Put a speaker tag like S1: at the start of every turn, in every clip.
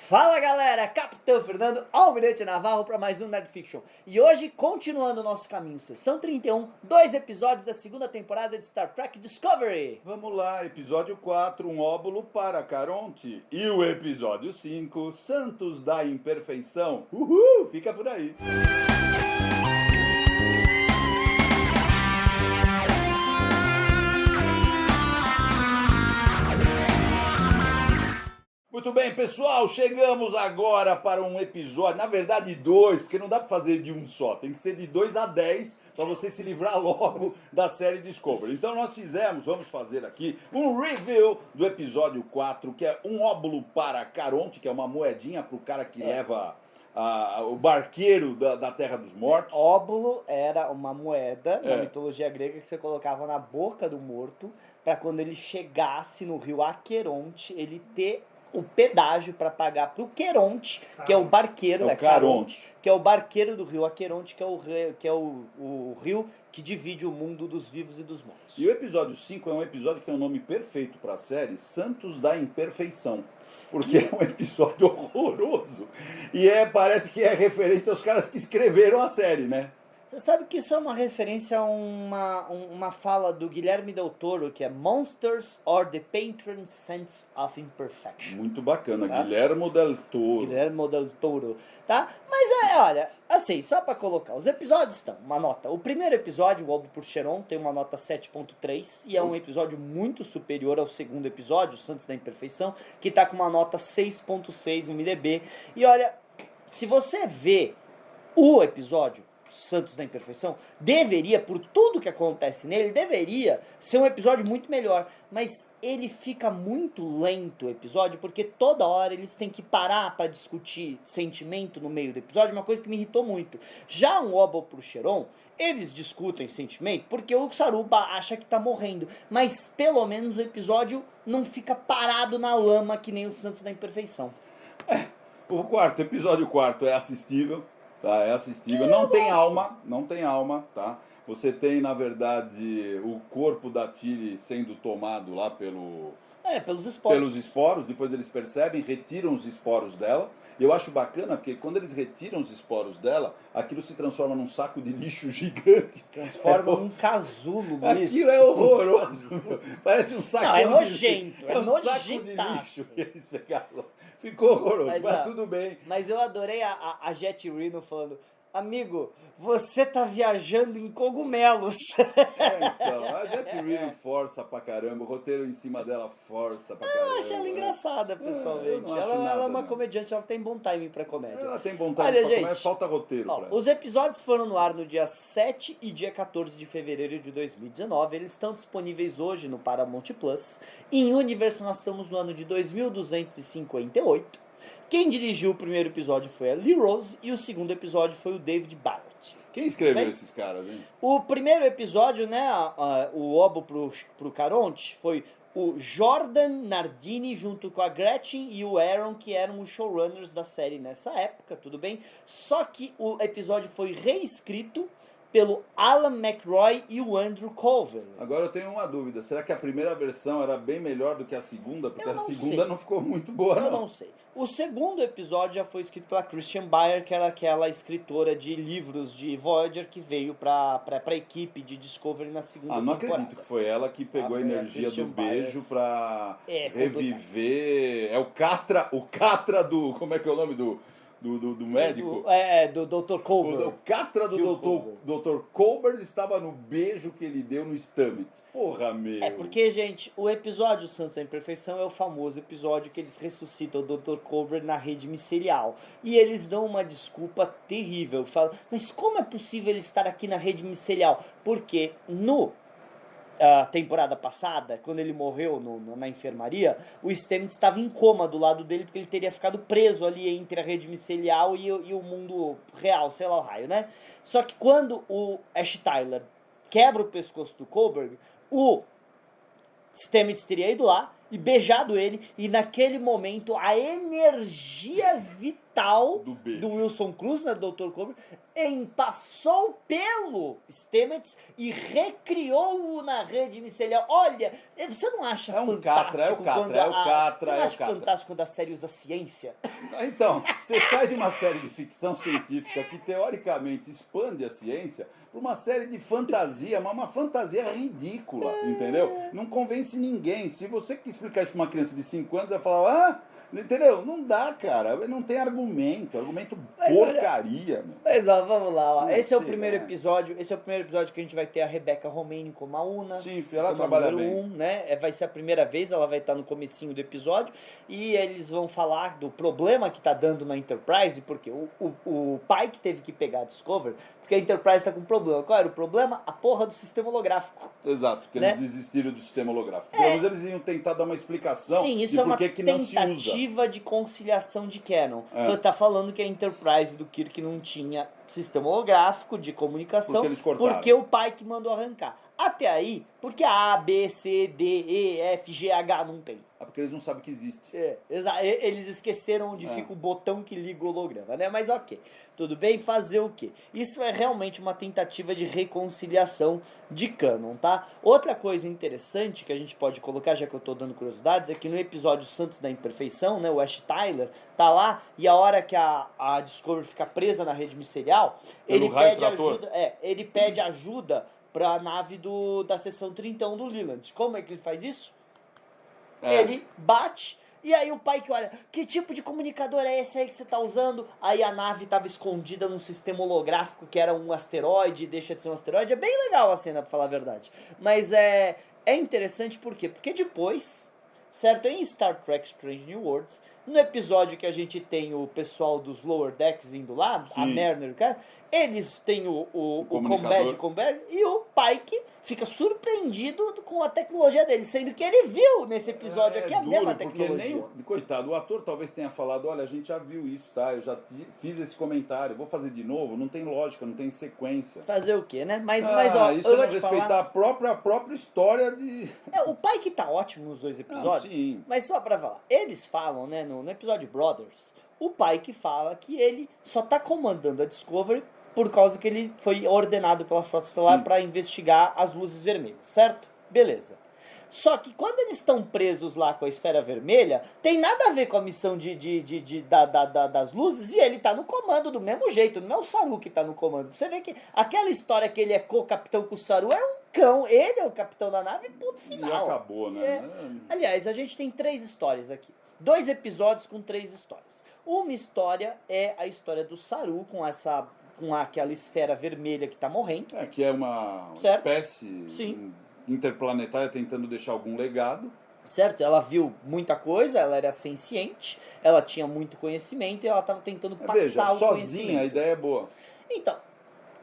S1: Fala galera, Capitão Fernando Almirante Navarro para mais um Nerd Fiction. E hoje, continuando o nosso caminho, sessão 31, 2 episódios da segunda temporada de Star Trek Discovery.
S2: Vamos lá, episódio 4, um óbulo para Caronte. E o episódio 5, Santos da Imperfeição. Uhul, fica por aí. Muito bem, pessoal, chegamos agora para um episódio, na verdade 2, porque não dá para fazer de um só, tem que ser de 2 a 10 para você se livrar logo da série Discovery. Então vamos fazer aqui um review do episódio 4, que é um óbulo para Caronte, que é uma moedinha para o cara que leva o barqueiro da Terra dos Mortos.
S1: Óbulo era uma moeda na mitologia grega que você colocava na boca do morto para quando ele chegasse no rio Aqueronte, ele ter o pedágio para pagar pro Queronte, que é o barqueiro, Caronte, que é o barqueiro do rio Aqueronte, que é o rio que divide o mundo dos vivos e dos mortos.
S2: E o episódio 5 é um episódio que é um nome perfeito para a série, Santos da Imperfeição. Porque é um episódio horroroso. E parece que é referente aos caras que escreveram a série, né?
S1: Você sabe que isso é uma referência a uma fala do Guilherme Del Toro, que é Monsters or the Patron Sense of Imperfection.
S2: Muito bacana,
S1: tá?
S2: Guilherme Del Toro.
S1: Guilherme Del Toro, tá? Mas olha, assim, só pra colocar, os episódios estão, uma nota. O primeiro episódio, o Óbulo por Cheron, tem uma nota 7.3 e é um episódio muito superior ao segundo episódio, Santos da Imperfeição, que tá com uma nota 6.6 no MDB. E olha, se você vê o episódio Santos da Imperfeição, deveria, por tudo que acontece nele, deveria ser um episódio muito melhor, mas ele fica muito lento o episódio, porque toda hora eles têm que parar para discutir sentimento no meio do episódio, uma coisa que me irritou muito. Já um Óbulo pro Cheron, eles discutem sentimento porque o Saruba acha que tá morrendo, mas pelo menos o episódio não fica parado na lama que nem o Santos da Imperfeição.
S2: O episódio 4 é assistível. Tá, é assistível, não tem alma, tá? Você tem, na verdade, o corpo da Tilly sendo tomado lá
S1: pelos esporos.
S2: Pelos esporos, depois eles percebem, retiram os esporos dela. E eu acho bacana, porque quando eles retiram os esporos dela, aquilo se transforma num saco de lixo gigante.
S1: Se transforma num casulo, Luiz.
S2: Aquilo é horroroso. Parece um saco
S1: de nojento,
S2: é um saco de lixo que eles pegaram. Ficou horroroso, mas tudo bem.
S1: Mas eu adorei a Jet Reno falando: amigo, você tá viajando em cogumelos.
S2: Então, a Jet Reno força pra caramba, o roteiro em cima dela força pra caramba.
S1: Eu achei ela engraçada, pessoalmente. Ela é uma comediante, ela tem bom timing pra comédia.
S2: Ela tem bom timing pra comédia, falta roteiro pra ela.
S1: Os episódios foram no ar no dia 7 e dia 14 de fevereiro de 2019. Eles estão disponíveis hoje no Paramount Plus. Em universo, nós estamos no ano de 2258. Quem dirigiu o primeiro episódio foi a Lee Rose e o segundo episódio foi o David Barrett.
S2: Quem escreveu esses caras, hein?
S1: O primeiro episódio, né, o Óbulo pro Caronte, foi o Jordan Nardini junto com a Gretchen e o Aaron, que eram os showrunners da série nessa época, tudo bem? Só que o episódio foi reescrito pelo Alan McRoy e o Andrew Colvin.
S2: Agora eu tenho uma dúvida, será que a primeira versão era bem melhor do que a segunda? Porque a segunda não ficou muito boa,
S1: Eu não sei. O segundo episódio já foi escrito pela Christian Bayer, que era aquela escritora de livros de Voyager que veio pra equipe de Discovery na segunda temporada.
S2: Não acredito que foi ela que pegou a energia do beijo pra reviver... É o Catra do... Como é que é o nome do médico?
S1: Do Dr. Colbert.
S2: O Catra do Dr. Colbert estava no beijo que ele deu no Stamets. Porra, meu.
S1: Porque, gente, o episódio Santos da Imperfeição é o famoso episódio que eles ressuscitam o Dr. Colbert na rede micelial. E eles dão uma desculpa terrível. Falam, mas como é possível ele estar aqui na rede micelial? Porque temporada passada, quando ele morreu na enfermaria, o Stamets estava em coma do lado dele, porque ele teria ficado preso ali entre a rede micelial e o mundo real, sei lá o raio, né? Só que quando o Ash Tyler quebra o pescoço do Colbert, o Stamets teria ido lá e beijado ele, e naquele momento a energia vital do Wilson Cruz, né, do Dr. Colbert, passou pelo Stamets e recriou-o na rede micelial. Olha, você não acha fantástico quando você não acha fantástico quando a série usa ciência?
S2: Então, você sai de uma série de ficção científica que teoricamente expande a ciência para uma série de fantasia, mas uma fantasia ridícula, entendeu? Não convence ninguém. Se você explicar isso para uma criança de 5 anos, vai falar, entendeu? Não dá, cara. Não tem argumento porcaria, meu.
S1: Mas ó, vamos lá, ó. Esse é o primeiro episódio que a gente vai ter a Rebecca Romijn como a Una.
S2: Sim, ela trabalha bem.
S1: Né? Vai ser a primeira vez, ela vai estar no comecinho do episódio e eles vão falar do problema que tá dando na Enterprise, porque o pai que teve que pegar a Discovery, porque a Enterprise tá com problema. Qual era o problema? A porra do sistema holográfico.
S2: Exato, porque eles desistiram do sistema holográfico. Pelo menos eles iam tentar dar uma explicação de por que não se usa.
S1: Tentativa de conciliação de canon. Você está falando que a Enterprise do Kirk não tinha sistema holográfico de comunicação porque o pai que mandou arrancar. Até aí, porque a A, B, C, D, E, F, G, H não tem.
S2: Porque eles não sabem que existe.
S1: Eles esqueceram onde fica o botão que liga o holograma, né? Mas ok, tudo bem, fazer o quê? Isso é realmente uma tentativa de reconciliação de canon, tá? Outra coisa interessante que a gente pode colocar, já que eu tô dando curiosidades, é que no episódio Santos da Imperfeição, né, o Ash Tyler tá lá e a hora que a Discovery fica presa na rede micelial, ele pede ajuda para a nave da seção 31 do Leland. Como é que ele faz isso? Ele bate, e aí o pai que olha, que tipo de comunicador é esse aí que você tá usando? Aí a nave tava escondida num sistema holográfico que era um asteroide, deixa de ser um asteroide. É bem legal a cena, pra falar a verdade. Mas é interessante por quê? Porque depois, certo, em Star Trek Strange New Worlds, no episódio que a gente tem o pessoal dos Lower Decks indo lá, a Mariner, eles têm o Combat e o Pike fica surpreendido com a tecnologia dele, sendo que ele viu nesse episódio aqui a mesma tecnologia.
S2: Coitado, o ator talvez tenha falado, olha, a gente já viu isso, tá? Eu já fiz esse comentário, vou fazer de novo, não tem lógica, não tem sequência.
S1: Fazer o quê, né? Mas ó,
S2: isso eu vou te respeitar a própria história de...
S1: o Pike tá ótimo nos dois episódios,
S2: sim.
S1: Mas só pra falar, eles falam, né, no episódio Brothers, o Pike fala que ele só tá comandando a Discovery por causa que ele foi ordenado pela Frota Estelar para investigar as luzes vermelhas, certo? Beleza. Só que quando eles estão presos lá com a esfera vermelha, tem nada a ver com a missão das luzes e ele tá no comando do mesmo jeito, não é o Saru que tá no comando. Você vê que aquela história que ele é co-capitão com o Saru é um cão, ele é o capitão da nave e ponto final.
S2: E acabou, né?
S1: Aliás, a gente tem 3 histórias aqui. 2 episódios com 3 histórias. Uma história é a história do Saru com aquela esfera vermelha que tá morrendo.
S2: Que é uma espécie interplanetária tentando deixar algum legado.
S1: Certo? Ela viu muita coisa, ela era senciente, ela tinha muito conhecimento e ela estava tentando passar o conhecimento.
S2: Sozinha, a ideia é boa.
S1: Então,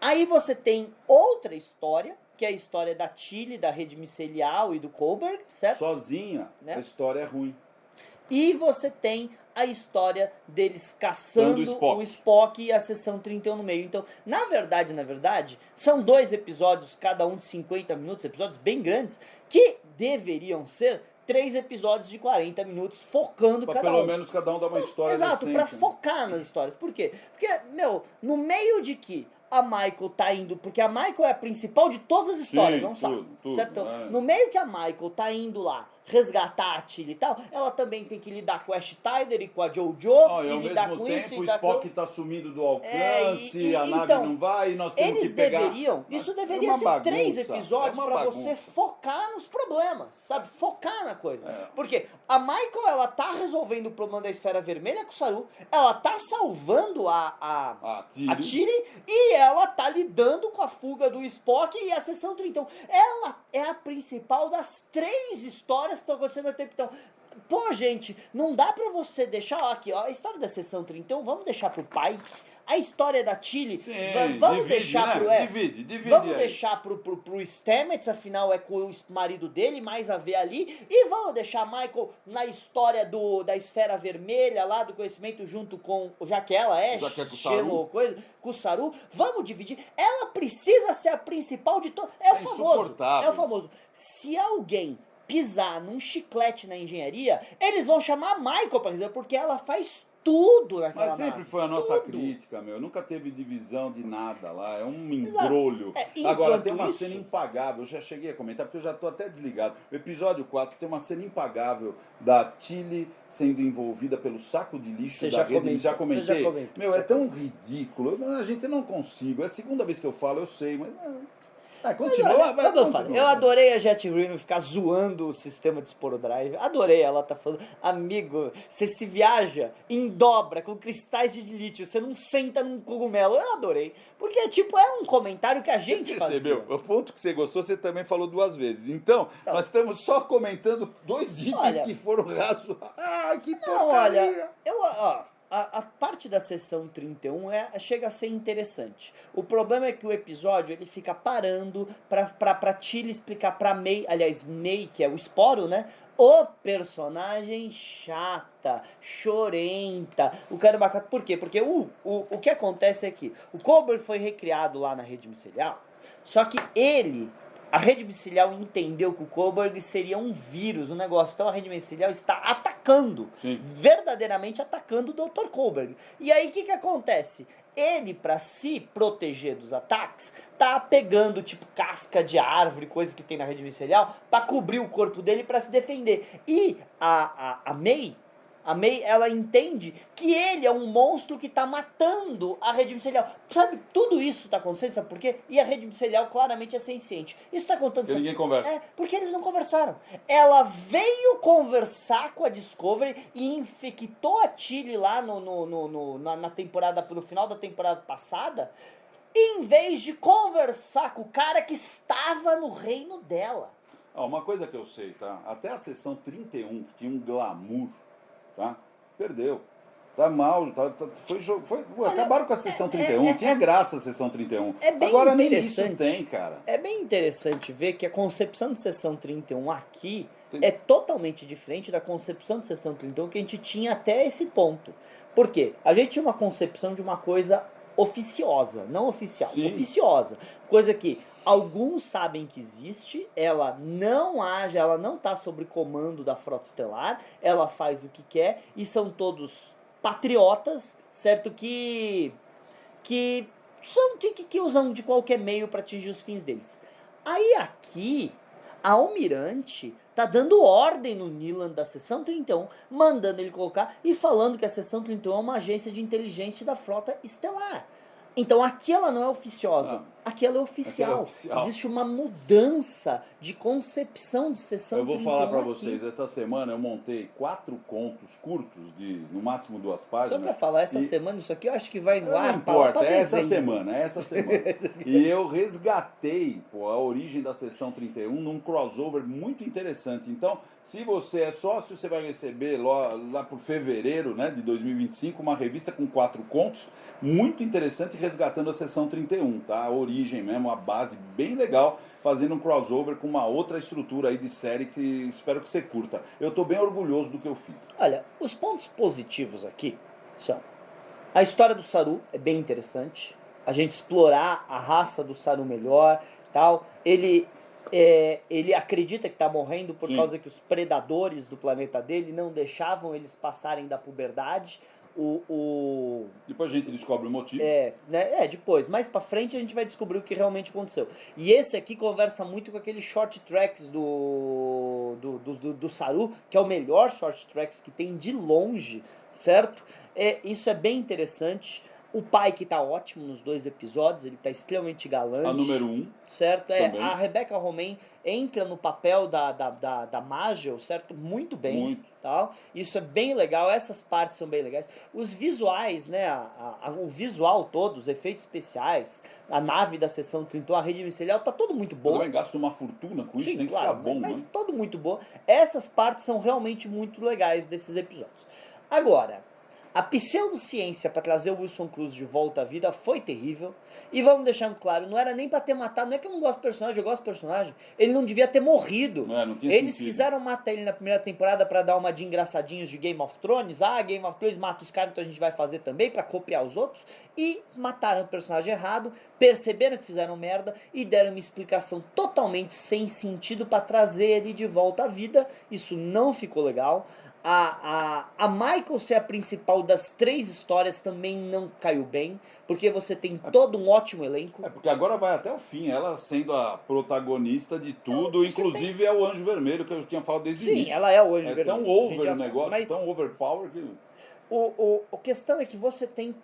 S1: aí você tem outra história, que é a história da Tilly, da rede micelial e do Kohlberg, certo?
S2: Sozinha, né? A história é ruim.
S1: E você tem a história deles caçando o Spock e a seção 31 no meio. Então, na verdade, são 2 episódios, cada um de 50 minutos, episódios bem grandes, que deveriam ser 3 episódios de 40 minutos, focando cada um.
S2: Pelo menos cada um dá uma história
S1: Exato,
S2: decente,
S1: pra focar nas histórias. Por quê? Porque, no meio de que a Michael tá indo, porque a Michael é a principal de todas as histórias, não sabe? Certo? Então, no meio que a Michael tá indo lá resgatar a Tilly e tal, ela também tem que lidar com a Ash Tyler e com a Jojo,
S2: e lidar com isso. O Spock tá sumindo do alcance, a nave não vai, e nós temos que pegar...
S1: Isso deveria ser 3 episódios pra você focar nos problemas, sabe? Focar na coisa. Porque a Michael, ela tá resolvendo o problema da esfera vermelha com o Saru, ela tá salvando a Tilly e ela tá lidando com a fuga do Spock e a seção 30. Então, ela é a principal das 3 histórias que estão acontecendo ao tempo. Então, pô, gente, não dá pra você deixar, aqui, ó, a história da seção 31, vamos deixar pro Pike. A história da Tilly, vamos deixar pro... vamos deixar pro Stamets, afinal é com o marido dele, mais a ver ali. E vamos deixar Michael na história da esfera vermelha, lá do conhecimento, junto com... Já que ela é com o Saru. Vamos dividir. Ela precisa ser a principal de todas. É o famoso. Se alguém pisar num chiclete na engenharia, eles vão chamar a Michael pra resolver, porque ela faz tudo naquela
S2: Mas sempre
S1: nave,
S2: foi a nossa
S1: tudo.
S2: crítica, meu. Nunca teve divisão de nada lá. É um
S1: Exato.
S2: embrulho.
S1: Enquanto
S2: Agora, tem uma
S1: isso-
S2: cena impagável. Eu já cheguei a comentar, porque eu já tô até desligado. O episódio 4 tem uma cena impagável da Tilly sendo envolvida pelo saco de lixo
S1: Você
S2: da
S1: já
S2: rede.
S1: comentou,
S2: Já
S1: você
S2: comentei?
S1: já comentou,
S2: Meu,
S1: você
S2: é
S1: já
S2: tão ridículo. A gente não consigo. É a segunda vez que eu falo, eu sei, mas...
S1: Mas
S2: continua,
S1: olha,
S2: vai,
S1: como eu
S2: continua.
S1: falei, eu adorei a Jet Reno ficar zoando o sistema de Sporo Drive. Adorei ela tá falando, amigo, você se viaja em dobra com cristais de lítio, você não senta num cogumelo. Eu adorei. Porque, tipo, é um comentário que a gente
S2: Você percebeu?
S1: fazia.
S2: O ponto que você gostou, você também falou 2 vezes. Então,
S1: Então,
S2: nós estamos só comentando 2 itens
S1: olha,
S2: que foram razoáveis. Ai, que
S1: não,
S2: porcaria!
S1: olha, a parte da sessão 31 chega a ser interessante. O problema é que o episódio ele fica parando pra Tilly explicar pra May, aliás, May, que é o Esporo, né? O personagem chata, chorenta, o cara bacana. Por quê? Porque o que acontece é que o Colbert foi recriado lá na rede micelial, só que a rede micelial entendeu que o Kohlberg seria um vírus, um negócio. Então a rede micelial está atacando,
S2: Sim.
S1: verdadeiramente atacando o Dr. Kohlberg. E aí o que acontece? Ele, para se proteger dos ataques, tá pegando tipo casca de árvore, coisa que tem na rede micelial, para cobrir o corpo dele para se defender. E a May, ela entende que ele é um monstro que tá matando a rede micelial. Sabe, tudo isso tá acontecendo, sabe por quê? E a rede micelial claramente é senciente. Isso tá acontecendo...
S2: Porque ninguém conversa.
S1: Porque eles não conversaram. Ela veio conversar com a Discovery e infectou a Tilly lá na temporada, no final da temporada passada, em vez de conversar com o cara que estava no reino dela.
S2: Uma coisa que eu sei, tá? Até a sessão 31, que tinha um glamour, tá? Perdeu. Tá mal, acabaram com a sessão 31. Tinha graça a sessão 31.
S1: É bem
S2: Agora nem isso
S1: interessante.
S2: tem, cara.
S1: É bem interessante ver que a concepção de sessão 31 aqui
S2: Tem-
S1: é totalmente diferente da concepção de sessão 31 que a gente tinha até esse ponto. Por quê? A gente tinha uma concepção de uma coisa oficiosa, não oficial,
S2: Sim.
S1: oficiosa. Coisa que alguns sabem que existe, ela não age, ela não está sob comando da Frota Estelar, ela faz o que quer e são todos patriotas, certo? Que usam de qualquer meio para atingir os fins deles. Aí aqui, a Almirante tá dando ordem no Niland da Seção 31, mandando ele colocar e falando que a Seção 31 é uma agência de inteligência da Frota Estelar. Então aqui ela não é oficiosa, aqui ela é oficial.
S2: Aquela é oficial.
S1: Existe uma mudança de concepção de Seção 31
S2: Eu vou falar pra
S1: aqui.
S2: vocês, essa semana eu montei 4 contos curtos, de no máximo 2
S1: Só
S2: páginas.
S1: pra falar, essa
S2: e-
S1: semana isso aqui eu acho que vai no
S2: Não
S1: ar.
S2: importa,
S1: pra
S2: é essa
S1: dezembro.
S2: semana, é essa semana. E eu resgatei a origem da sessão 31 num crossover muito interessante. Então, se você é sócio, você vai receber lá por fevereiro, né, de 2025, uma revista com 4 contos, muito interessante, resgatando a sessão 31, tá? A origem mesmo, a base bem legal, fazendo um crossover com uma outra estrutura aí de série que espero que você curta. Eu tô bem orgulhoso do que eu fiz.
S1: Olha, os pontos positivos aqui são: a história do Saru é bem interessante, a gente explorar a raça do Saru melhor, tal. Ele acredita que está morrendo por
S2: Sim.
S1: causa que os predadores do planeta dele não deixavam eles passarem da puberdade.
S2: Depois a gente descobre o motivo.
S1: Depois, mais pra frente a gente vai descobrir o que realmente aconteceu. E esse aqui conversa muito com aquele short tracks do Saru, que é o melhor short tracks que tem de longe, certo? Isso é bem interessante. O Pike tá ótimo nos 2 episódios, ele tá extremamente galante.
S2: A número 1.
S1: Certo?
S2: Também.
S1: A Rebecca Romijn entra no papel da Magel, certo? Muito bem.
S2: Muito.
S1: Tal. Isso é bem legal, essas partes são bem legais. Os visuais, né? O visual todo, os efeitos especiais, a nave da Seção 31, a rede micelial, tá todo muito
S2: Eu
S1: bom.
S2: também gasto uma fortuna com isso,
S1: Sim,
S2: tem que
S1: claro,
S2: ficar bom,
S1: mas
S2: né?
S1: todo muito bom. Essas partes são realmente muito legais desses episódios. Agora, a pseudociência para trazer o Wilson Cruz de volta à vida foi terrível. E vamos deixar claro, não era nem para ter matado, não é que eu não gosto do personagem, eu gosto do personagem. Ele não devia ter morrido.
S2: Não tinha
S1: Eles
S2: sentido.
S1: quiseram matar ele na primeira temporada para dar uma de engraçadinhos de Game of Thrones. Game of Thrones mata os caras, então a gente vai fazer também para copiar os outros. E mataram o personagem errado, perceberam que fizeram merda e deram uma explicação totalmente sem sentido para trazer ele de volta à vida. Isso não ficou legal. A Michael ser a principal das 3 histórias também não caiu bem, porque você tem todo um ótimo elenco.
S2: Porque agora vai até o fim, ela sendo a protagonista de tudo,
S1: Não,
S2: inclusive é o Anjo Vermelho, que eu tinha falado desde o início.
S1: Sim, ela é o Anjo
S2: É
S1: Vermelho.
S2: tão
S1: a gente
S2: over
S1: já
S2: o
S1: sabe,
S2: negócio,
S1: mas
S2: tão overpower que...
S1: a questão é que você tem,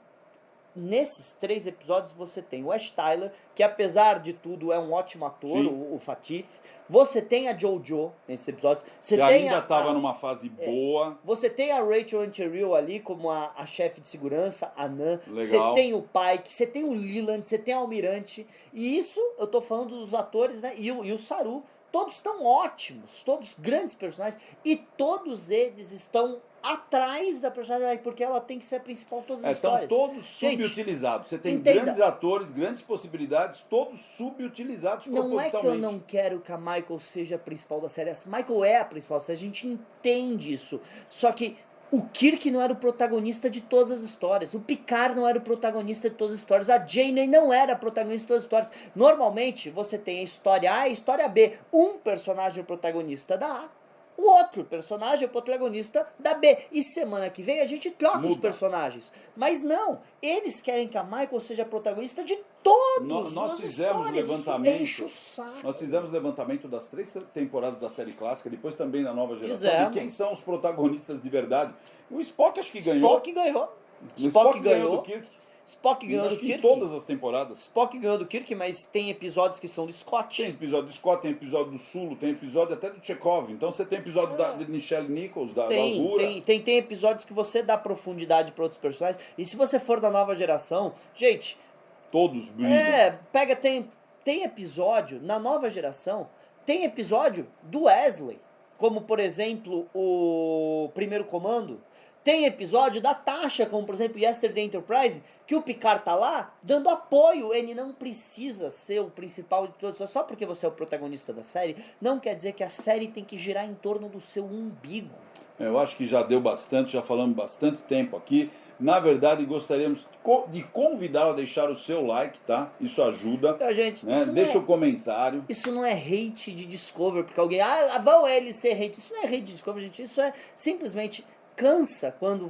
S1: nesses 3 episódios, você tem o Ash Tyler, que apesar de tudo é um ótimo ator,
S2: Sim.
S1: o Fatif. Você tem a JoJo nesses episódios. Você
S2: Que
S1: tem
S2: ainda estava numa fase boa.
S1: Você tem a Rachel Ancheril ali como a chefe de segurança, a Nan. Você
S2: Legal.
S1: tem o Pike, você tem o Leland, você tem o Almirante. E isso, eu tô falando dos atores, né? E o Saru. Todos estão ótimos, todos grandes personagens. E todos eles estão atrás da personagem, porque ela tem que ser a principal de todas as
S2: Estão
S1: histórias.
S2: todos
S1: Gente,
S2: subutilizados. Você tem
S1: entenda.
S2: grandes atores, grandes possibilidades, todos subutilizados
S1: Não é que eu
S2: propositalmente.
S1: não quero que a Michael seja a principal da série. A Michael é a principal da série, a gente entende isso. Só que o Kirk não era o protagonista de todas as histórias. O Picard não era o protagonista de todas as histórias. A Janeway não era a protagonista de todas as histórias. Normalmente, você tem a história A e a história B. Um personagem é o protagonista da A, o outro personagem é o protagonista da B. E semana que vem a gente troca os personagens. Mas não, eles querem que a Michael seja a protagonista de todos.
S2: Nós fizemos levantamento.
S1: Enche o saco.
S2: Nós fizemos levantamento das 3 temporadas da série clássica, depois também da nova geração.
S1: Fizemos.
S2: E quem são os protagonistas de verdade? O Spock acho que ganhou.
S1: Spock ganhou.
S2: O Spock ganhou do Kirk.
S1: Spock ganhou do
S2: Acho que
S1: Kirk.
S2: em todas as temporadas.
S1: Spock ganhou do Kirk, mas tem episódios que são do Scott.
S2: Tem episódio do Scott, tem episódio do Sulu, tem episódio até do Chekhov. Então você tem episódio da Nichelle Nichols, da Uhura.
S1: Tem episódios que você dá profundidade para outros personagens. E se você for da nova geração, gente,
S2: Todos brilham.
S1: tem episódio na nova geração, tem episódio do Wesley, como por exemplo o Primeiro Comando. Tem episódio da Tasha, como por exemplo Yesterday Enterprise, que o Picard tá lá dando apoio. Ele não precisa ser o principal de todos. Só porque você é o protagonista da série, não quer dizer que a série tem que girar em torno do seu umbigo.
S2: Eu acho que já deu bastante, já falamos bastante tempo aqui. Na verdade, gostaríamos de convidá-lo a deixar o seu like, tá? Isso ajuda.
S1: Então, gente,
S2: né? Deixa o comentário.
S1: Isso não é hate de Discovery, porque alguém... lá vão eles ser hate. Isso não é hate de Discovery, gente. Isso é simplesmente... Cansa quando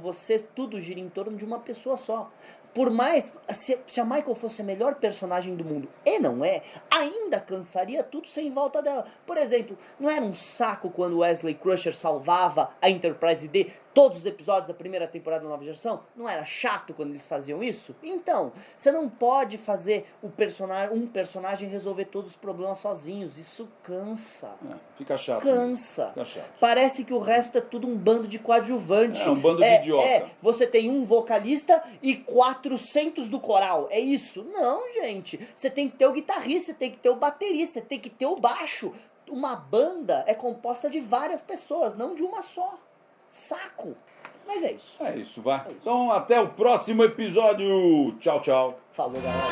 S1: tudo gira em torno de uma pessoa só. Por mais, se a Michael fosse a melhor personagem do mundo, e não é, ainda cansaria tudo sem volta dela. Por exemplo, não era um saco quando Wesley Crusher salvava a Enterprise D todos os episódios da primeira temporada da nova geração? Não era chato quando eles faziam isso? Então, você não pode fazer um personagem resolver todos os problemas sozinhos. Isso cansa.
S2: Fica chato.
S1: Cansa.
S2: Fica chato.
S1: Parece que o resto é tudo um bando de coadjuvante.
S2: É um bando de idiota.
S1: Você tem um vocalista e 400 do coral. É isso? Não, gente. Você tem que ter o guitarrista, você tem que ter o baterista, você tem que ter o baixo. Uma banda é composta de várias pessoas, não de uma só. Saco. Mas é isso.
S2: É isso, vai. É isso. Então, até o próximo episódio. Tchau, tchau.
S1: Falou, galera.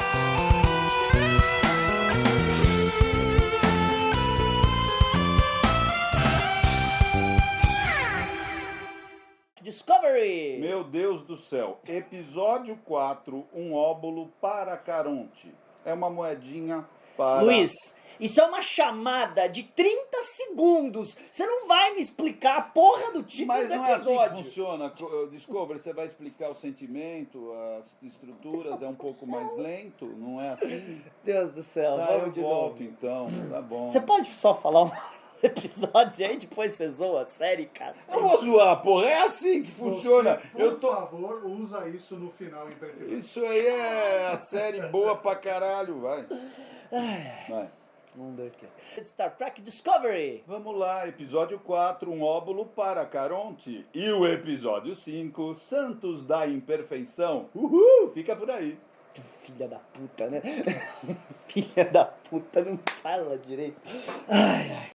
S1: Discovery!
S2: Meu Deus do céu. Episódio 4, um óbolo para Caronte. É uma moedinha para...
S1: Luiz, isso é uma chamada de 30 segundos. Você não vai me explicar a porra do título
S2: Mas
S1: do
S2: não é assim
S1: episódio.
S2: que funciona. Discovery, você vai explicar o sentimento, as estruturas, é um pouco mais lento, não é assim?
S1: Deus do céu,
S2: Eu
S1: vamos de
S2: volto
S1: novo.
S2: então, tá bom.
S1: Você pode só falar um episódio e aí depois você zoa a série, cara?
S2: Eu vou zoar, porra, é assim que funciona.
S3: Você, por favor, usa isso no final em preto e branco.
S2: Isso aí é a série boa pra caralho, vai. Vai.
S1: 1, 2, 3. Star Trek Discovery.
S2: Vamos lá, episódio 4, um óbolo para Caronte. E o episódio 5, Santos da Imperfeição. Uhul, fica por aí.
S1: Filha da puta, né? Filha da puta, não fala direito. Ai, ai.